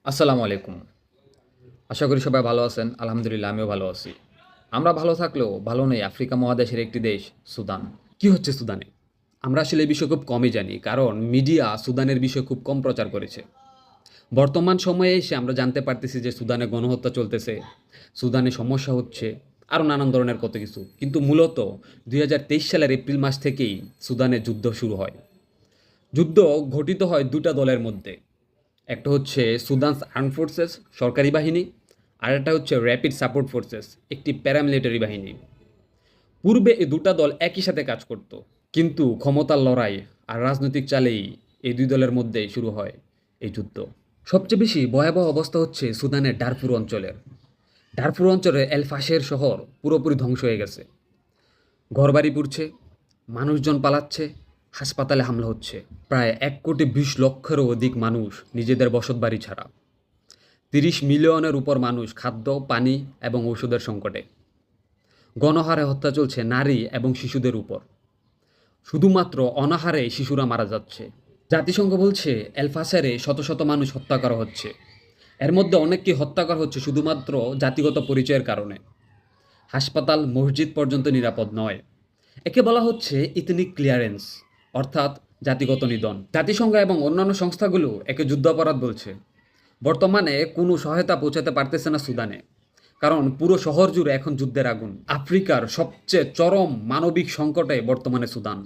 আসসালামু আলাইকুম। আশা করি সবাই ভালো আছেন। আলহামদুলিল্লাহ আমিও ভালো আছি। আমরা ভালো থাকলেও ভালো নেই আফ্রিকা মহাদেশের একটি দেশ সুদান। কি হচ্ছে সুদানে? আমরা আসলে এই বিষয়ে খুব কমই জানি, কারণ মিডিয়া সুদানের বিষয়ে খুব কম প্রচার করেছে। বর্তমান সময়ে এসে আমরা জানতে পারতেছি যে সুদানে গণহত্যা চলতেছে, সুদানে সমস্যা হচ্ছে, আরও নানান ধরনের কত কিছু। কিন্তু মূলত 2023 সালের এপ্রিল মাস থেকেই সুদানে যুদ্ধ শুরু হয়। যুদ্ধ ঘটিত হয় দুটা দলের মধ্যে। একটা হচ্ছে সুদানস আর্ম ফোর্সেস, সরকারি বাহিনী, আর একটা হচ্ছে র্যাপিড সাপোর্ট ফোর্সেস, একটি প্যারামিলিটারি বাহিনী। পূর্বে এই দুটা দল একই সাথে কাজ করত, কিন্তু ক্ষমতার লড়াই আর রাজনৈতিক চালেই এই দুই দলের মধ্যে শুরু হয় এই যুদ্ধ। সবচেয়ে বেশি ভয়াবহ অবস্থা হচ্ছে সুদানের ডারফুর অঞ্চলের। ডারফুর অঞ্চলে এল ফাশের শহর পুরোপুরি ধ্বংস হয়ে গেছে। ঘরবাড়ি পুড়ছে, মানুষজন পালাচ্ছে, হাসপাতালে হামলা হচ্ছে। প্রায় 1,20,00,000-এরও অধিক মানুষ নিজেদের বসতবাড়ি ছাড়া। 30 মিলিয়নের উপর মানুষ খাদ্য, পানি এবং ওষুধের সংকটে। গণহারে হত্যা চলছে নারী এবং শিশুদের উপর। শুধুমাত্র অনাহারে শিশুরা মারা যাচ্ছে। জাতিসংঘ বলছে এলফাসারে শত শত মানুষ হত্যা করা হচ্ছে। এর মধ্যে অনেককে হত্যা করা হচ্ছে শুধুমাত্র জাতিগত পরিচয়ের কারণে। হাসপাতাল, মসজিদ পর্যন্ত নিরাপদ নয়। একে বলা হচ্ছে ইথনিক ক্লিয়ারেন্স, অর্থাৎ জাতিগত নিধন। জাতিসংঘ এবং অন্যান্য সংস্থাগুলো একে যুদ্ধাপরাধ বলছে। বর্তমানে কোনো সহায়তা পৌঁছাতে পারতেছে না সুদানে, কারণ পুরো শহর জুড়ে এখন যুদ্ধের আগুন। আফ্রিকার সবচেয়ে চরম মানবিক সংকটে বর্তমানে সুদান।